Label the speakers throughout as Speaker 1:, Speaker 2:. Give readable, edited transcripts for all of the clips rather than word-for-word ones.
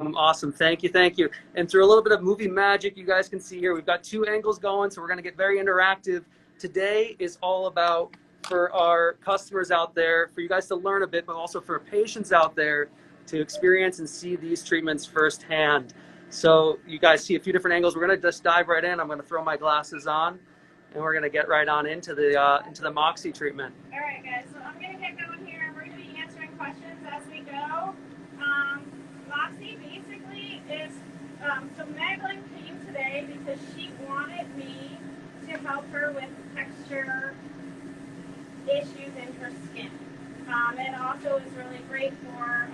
Speaker 1: Awesome. Thank you. Thank you. And through a little bit of movie magic, you guys can see here, we've got two angles going, so we're going to get very interactive. Today is all about, for our customers out there, for you guys to learn a bit, but also for patients out there to experience and see these treatments firsthand. So you guys see a few different angles. We're going to just dive right in. I'm going to throw my glasses on, and we're going to get right on into the Moxi treatment.
Speaker 2: All right, guys. So I'm going to get going here, and we're going to be answering questions as we go. Moxi basically is, so Madeline came today because she wanted me to help her with texture issues in her skin. It also is really great for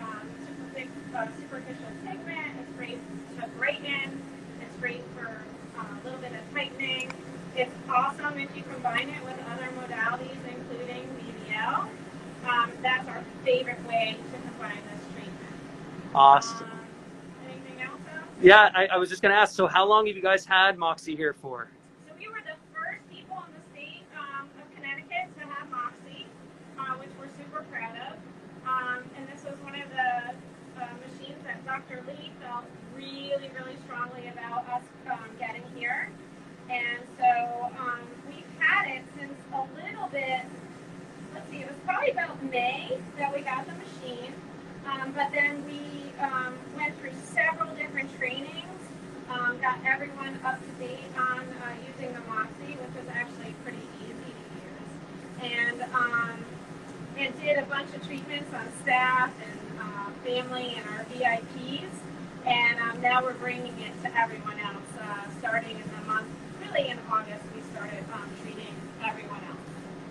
Speaker 2: superficial pigment. It's great to brighten. It's great for a little bit of tightening. It's awesome if you combine it with other modalities, including BBL. That's our favorite way to combine this treatment.
Speaker 1: Awesome.
Speaker 2: Anything else?
Speaker 1: Yeah, I was just going to ask, so how long have you guys had Moxi here for?
Speaker 2: So we were the first people in the state of Connecticut to have Moxi, which we're super proud of. And this was one of the machines that Dr. Lee felt really, really strongly about us getting here. And so we've had it since a little bit, let's see, it was probably about May that we got the machine. But then we went through several different trainings, got everyone up to date on using the Moxi, which was actually pretty easy to use. And did a bunch of treatments on staff and family and our VIPs. And now we're bringing it to everyone else, starting in the month, really in August, we started treating everyone else.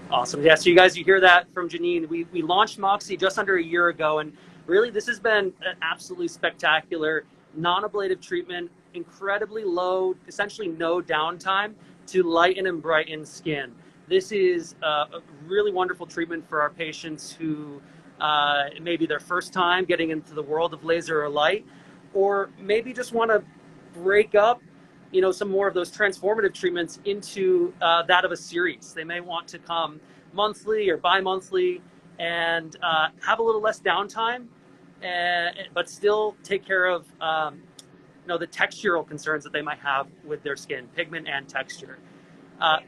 Speaker 1: Awesome. Yeah, so you hear that from Jenine. We launched Moxi just under a year ago, and really this has been an absolutely spectacular non-ablative treatment, incredibly low, essentially no downtime to lighten and brighten skin. This is a really wonderful treatment for our patients who it may be their first time getting into the world of laser or light, or maybe just want to break up some more of those transformative treatments into that of a series. They may want to come monthly or bi-monthly and have a little less downtime, but still take care of the textural concerns that they might have with their skin, pigment and texture.
Speaker 2: That's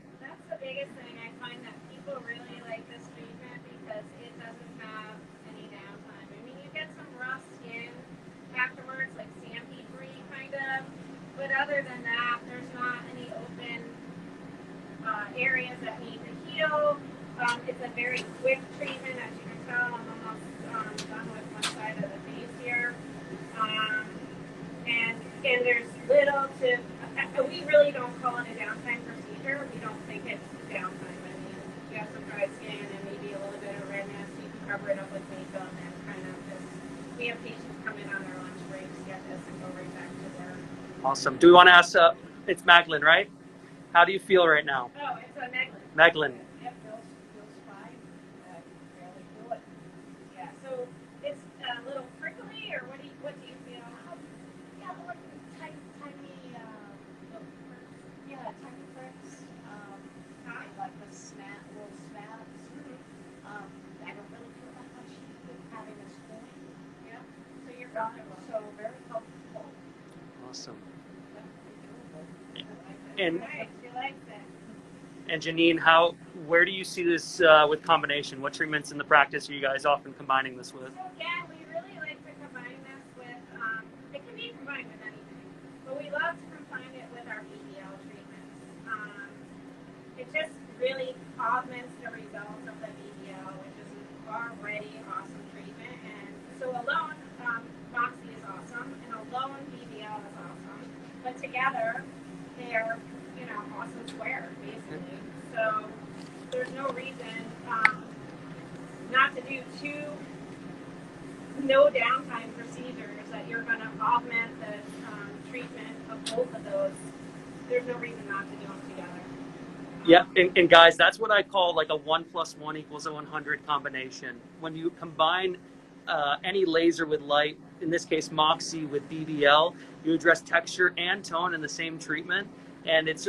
Speaker 2: the biggest thing. I find that people really like this treatment because it doesn't have any downtime. I mean, you get some rough skin afterwards, like sandpapery kind of, but other than that, there's not any open areas that need to heal. It's a very quick treatment, as you can tell. I'm almost done with one side of the face here. And there's little to, we really don't call it a downtime procedure. We don't think it's downtime. I mean, you have some dry skin and maybe a little bit of redness. You can cover it up with makeup and kind of just, we have patients come in on their lunch breaks, get this, and go right back to work.
Speaker 1: Awesome. Do we want to ask, it's Maglin, right? How do you feel right now?
Speaker 2: Oh, it's a Maglin.
Speaker 1: Maglin.
Speaker 2: Yep, feels fine. You can barely feel it. Yeah, so it's a little prickly, or what do you feel?
Speaker 3: Yeah, like tiny, little pricks. Yeah, tiny pricks. Like the little snaps. I don't really feel that much with having this point.
Speaker 2: Yeah, so you're comfortable.
Speaker 3: So very comfortable.
Speaker 1: Awesome.
Speaker 2: Yeah,
Speaker 1: And
Speaker 2: nice, you like that.
Speaker 1: And Jenine, where do you see this with combination? What treatments in the practice are you guys often combining this with?
Speaker 2: So again, we really like to combine this with, it can be combined with anything, but we love to combine it with our BBL treatments. It just really augments the results of the BBL, which is already awesome treatment. And so alone, Moxi is awesome, and alone BBL is awesome, but together they are, awesome squared, basically. So there's no reason not to do two no downtime procedures that you're going to augment the treatment of both of those. There's no reason not to do them together.
Speaker 1: Yeah, and guys, that's what I call like a 1 + 1 = 100 combination. When you combine any laser with light, in this case Moxi with BBL, you address texture and tone in the same treatment. And it's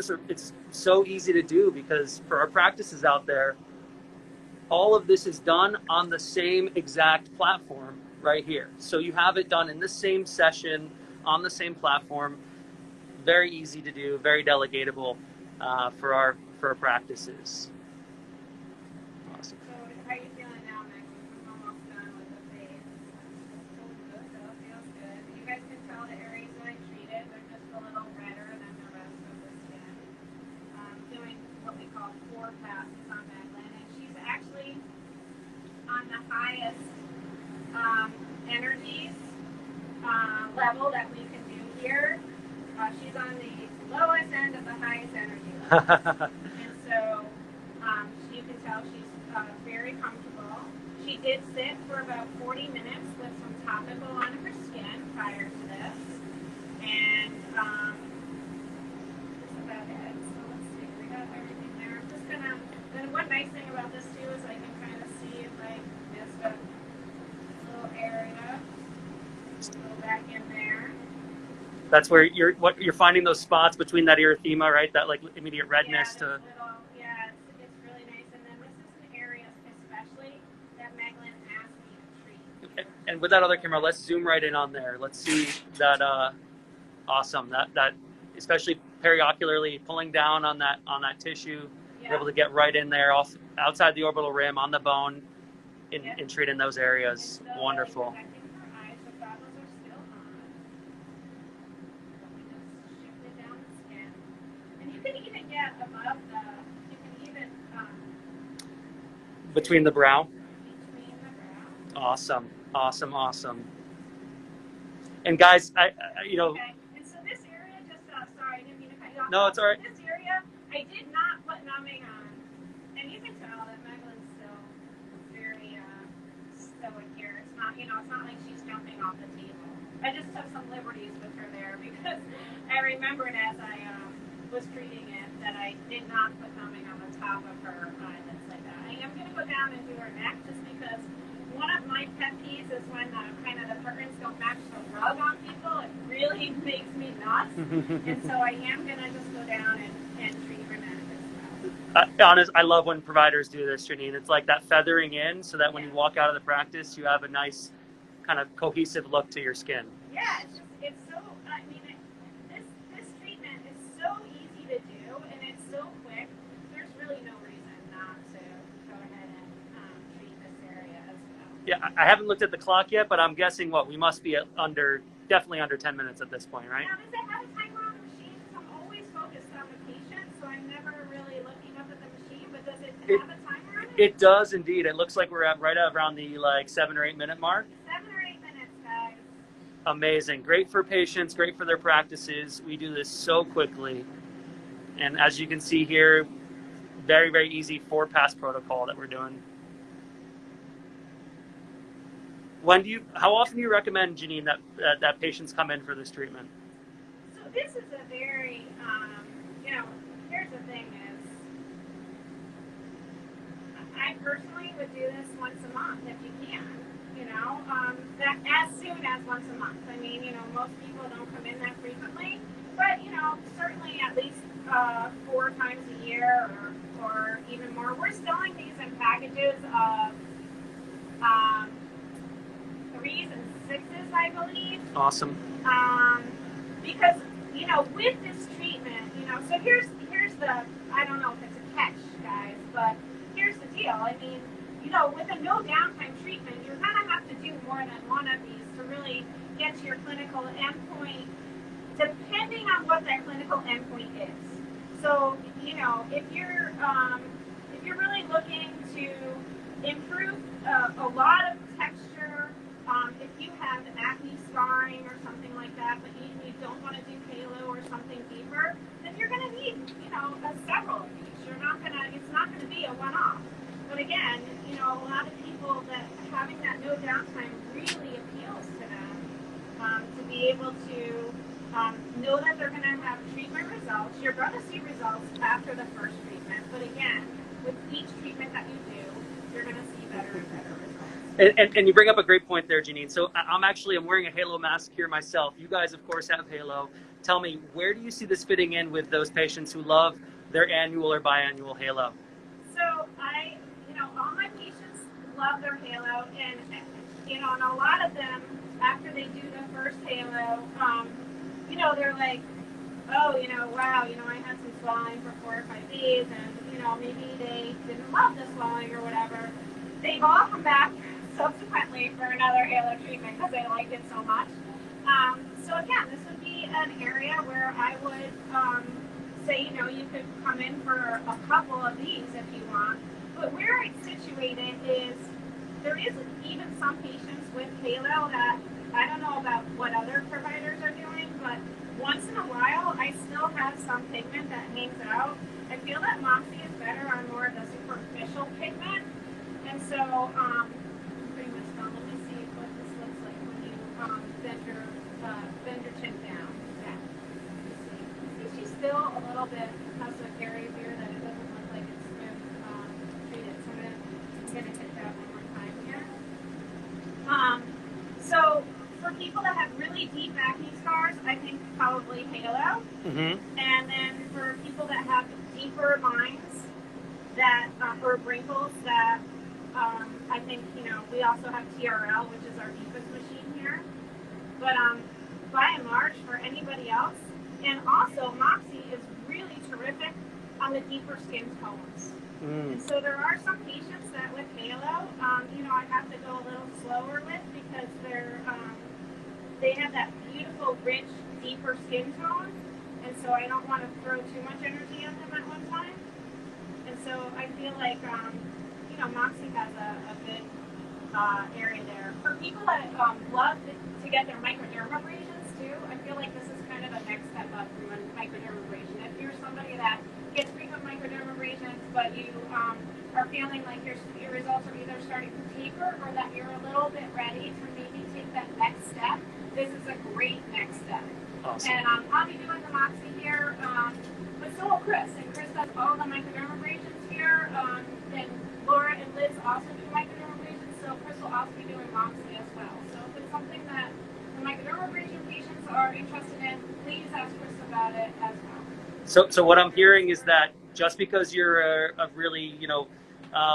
Speaker 1: so easy to do because for our practices out there, all of this is done on the same exact platform right here. So you have it done in the same session on the same platform. Very easy to do, very delegatable for our practices. Awesome.
Speaker 2: So how are you feeling now, Meg? I'm almost done with the face. Good, so it feels good. You guys can tell the areas that I treated, they're just a little redder than the rest of the skin. Doing what we call 4 passes on Meglin, and she's actually on the highest energies level that we can do here. She's on the lowest end of the highest energy level. And so you can tell she's very comfortable. She did sit for about 40 minutes with some topical on her skin prior to this. And that's about it. So let's see, we got everything there. I'm just gonna, then one nice thing about this too is I can kind of see if I missed a little area. Go back in there.
Speaker 1: That's where you're finding those spots between that erythema, right? That like immediate redness to.
Speaker 2: It's really nice. And then this is an area especially that Meglin asked me to treat.
Speaker 1: And with that other camera, let's zoom right in on there. Let's see that. Awesome. That especially periocularly pulling down on that tissue,
Speaker 2: Yeah.
Speaker 1: you're able to get right in there, off outside the orbital rim on the bone, in treating those areas.
Speaker 2: And so,
Speaker 1: Wonderful.
Speaker 2: protecting her eyes, the goggles are still on. We just shift it down the skin. And you can even get above you can even
Speaker 1: Between the brow.
Speaker 2: between the brow.
Speaker 1: Awesome. Awesome. Awesome. And guys, I
Speaker 2: Okay. And so this area, just sorry, I didn't mean to cut you off.
Speaker 1: No, it's all right.
Speaker 2: This area, I did not put numbing on, and you can tell that Meglin's still very stoic here. It's not, it's not like she's jumping off the table. I just took some liberties with her there because I remembered as I was treating it that I did not put numbing on the top of her eyelids like that. I am going to go down and do her neck just because one of my pet peeves is when kind of the curtains don't match the rug on people. It really makes me nuts. And so I am going to just go down and treat her neck as well.
Speaker 1: I love when providers do this, Jenine. It's like that feathering in, so that when you walk out of the practice, you have a nice kind of cohesive look to your skin.
Speaker 2: Yeah, it's so, I mean, this treatment is so easy to do, and it's so quick. There's really no reason not to go ahead and treat this area as well.
Speaker 1: Yeah, I haven't looked at the clock yet, but I'm guessing we must be definitely under 10 minutes at this point, right?
Speaker 2: Now, does it have a timer on the machine? Because I'm always focused on the patient, so I'm never really looking up at the machine, but does it have a timer on it?
Speaker 1: It does indeed. It looks like we're at right around the 7 or 8 minute mark.
Speaker 2: 7 or 8 minutes, guys.
Speaker 1: Amazing. Great for patients, great for their practices. We do this so quickly. And as you can see here, very, very easy 4-pass protocol that we're doing. How often do you recommend, Jenine, that patients come in for this treatment?
Speaker 2: So this is a very, here's the thing is, I personally would do this once a month if you can, that as soon as once a month. I mean, most people don't come in that frequently, but, certainly at least 4 times a year or even more. We're selling these in packages of 3s and 6s, I believe.
Speaker 1: Awesome.
Speaker 2: Because, with this treatment, so here's the, I don't know if it's a catch, guys, but here's the deal. I mean, with a no downtime treatment, you're going to have to do more than one of these to really get to your clinical endpoint, depending on what that clinical endpoint is. So, if you're really looking to improve a lot of texture, if you have acne scarring or something like that, but you don't want to do halo or something deeper, then you're going to need, several of these. It's not going to be a one-off. But again, a lot of people that having that no downtime really appeals to them, to be able to know that they're going to have treatment results. You're going to see results after the first treatment, but again, with each treatment that you do, you're going to see better and better results.
Speaker 1: And you bring up a great point there, Jenine. So I'm wearing a halo mask here myself. You guys, of course, have halo. Tell me, where do you see this fitting in with those patients who love their annual or biannual halo?
Speaker 2: So all my patients love their halo, and you know, and a lot of them, after they do the first halo, you know, they're like, oh, you know, wow, you know, I had some swelling for 4 or 5 days, and, you know, maybe they didn't love the swelling or whatever. They've all come back subsequently for another halo treatment because they liked it so much. So again, this would be an area where I would say, you know, you could come in for a couple of these if you want. But where it's situated is, there is even some patients with halo that, I don't know about what other providers are doing, but once in a while, I still have some pigment that hangs out. I feel that Moxi is better on more of the superficial pigment. And so, I'm pretty much done. Let me see what this looks like when you bend your chin down. Yeah. See, she's still a little bit, has a area here that it doesn't look like it's been treated. So I'm gonna hit that one more time here. So for people that have really deep acne scars, I think probably halo. And then for people that have deeper lines that or wrinkles that I think, you know, we also have TRL, which is our deepest machine here. But by and large, for anybody else, and also Moxi is really terrific on the deeper skin tones. And so there are some patients that with halo, you know, I have to go a little slower with because they have that beautiful, rich, deeper skin tone, and so I don't want to throw too much energy at them at one time. And so I feel like, you know, Moxi has a good area there. For people that love to get their microdermabrasions too, I feel like this is kind of a next step up from a microdermabrasion. If you're somebody that gets frequent microdermabrasions, but you are feeling like your results are either starting to taper or that you're a little bit ready to maybe take that next step, this is a great next step.
Speaker 1: Awesome.
Speaker 2: And I'll be doing the Moxi here, but so will Chris. And Chris does all the microdermabrasions here. And Laura and Liz also do microdermabrasions, so Chris will also be doing Moxi as well. So if it's something that the microdermabrasion patients are interested in, please ask Chris about it as well.
Speaker 1: So what I'm hearing is that just because you're a really, you know,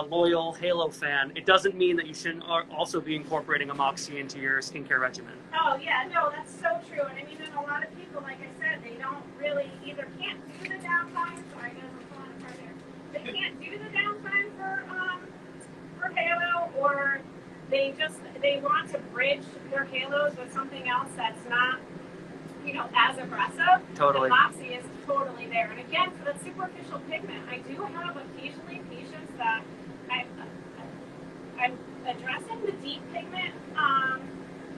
Speaker 1: loyal Halo fan, it doesn't mean that you shouldn't also be incorporating a Moxi into your skincare regimen.
Speaker 2: Oh yeah, no, that's so true. And I mean, and a lot of people, like I said, they don't really either can't do the downtime. Sorry, guys, I'm falling apart there. They can't do the downtime for Halo, or they want to bridge their Halos with something else that's not, you know, as aggressive.
Speaker 1: Totally.
Speaker 2: The Moxi is totally there. And again, for that superficial pigment, I do have occasionally patients that I'm addressing the deep pigment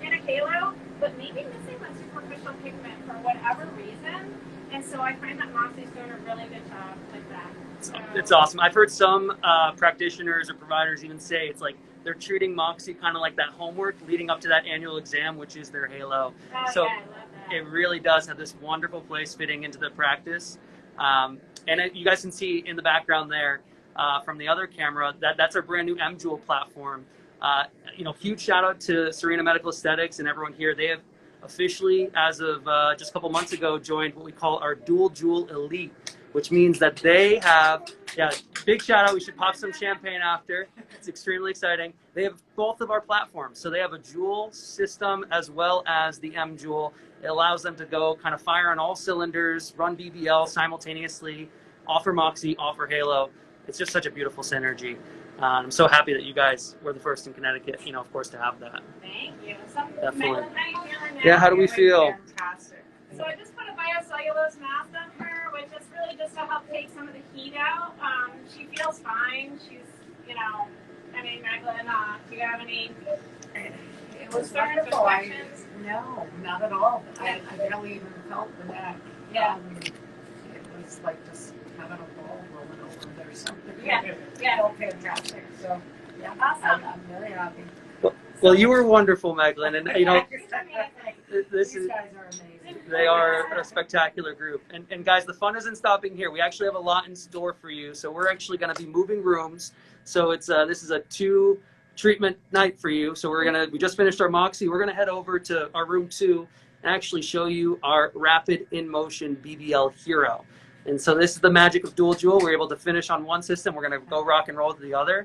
Speaker 2: in a halo, but maybe missing that superficial pigment for whatever reason. And so I find that Moxi's doing a really good job with that. So,
Speaker 1: it's awesome. I've heard some practitioners or providers even say it's like they're treating Moxi kind of like that homework leading up to that annual exam, which is their halo. So
Speaker 2: yeah, I love that.
Speaker 1: It really does have this wonderful place fitting into the practice. And you guys can see in the background there from the other camera, that's our brand new M-Jewel platform. You know, huge shout out to Sirena Medical Aesthetics and everyone here. They have officially, as of just a couple months ago, joined what we call our Dual Jewel Elite, which means that they have, big shout out. We should pop some champagne after. It's extremely exciting. They have both of our platforms. So they have a Jewel system as well as the M-Jewel. It allows them to go kind of fire on all cylinders, run BBL simultaneously, offer Moxi, offer Halo. It's just such a beautiful synergy. I'm so happy that you guys were the first in Connecticut, you know, of course, to have that.
Speaker 2: Thank you.
Speaker 1: Definitely.
Speaker 2: How you feeling now?
Speaker 1: Yeah, how do we feel?
Speaker 3: Fantastic.
Speaker 2: So I just put a biocellulose mask on her, which is really just to help take some of the heat out. She feels fine. She's, you know, I mean, Magdalene, do you have any
Speaker 3: It was
Speaker 2: concerns,
Speaker 3: wonderful.
Speaker 2: reflections?
Speaker 3: No, not at all. I barely even felt the neck.
Speaker 2: Yeah.
Speaker 3: It was like just having a ball rolling over there or something.
Speaker 2: Yeah.
Speaker 3: It felt fantastic. So, yeah,
Speaker 2: Awesome.
Speaker 3: I'm very happy.
Speaker 1: Well, you were wonderful, Magdalene, and you know, this
Speaker 3: These
Speaker 1: is.
Speaker 3: guys are amazing.
Speaker 1: They are a spectacular group. And guys, the fun isn't stopping here. We actually have a lot in store for you. So we're actually going to be moving rooms. So it's this is a 2 treatment night for you. So we just finished our Moxi. We're going to head over to our room 2 and actually show you our Rapid in Motion BBL Hero. And so this is the magic of Dual Jewel. We're able to finish on one system. We're going to go rock and roll to the other.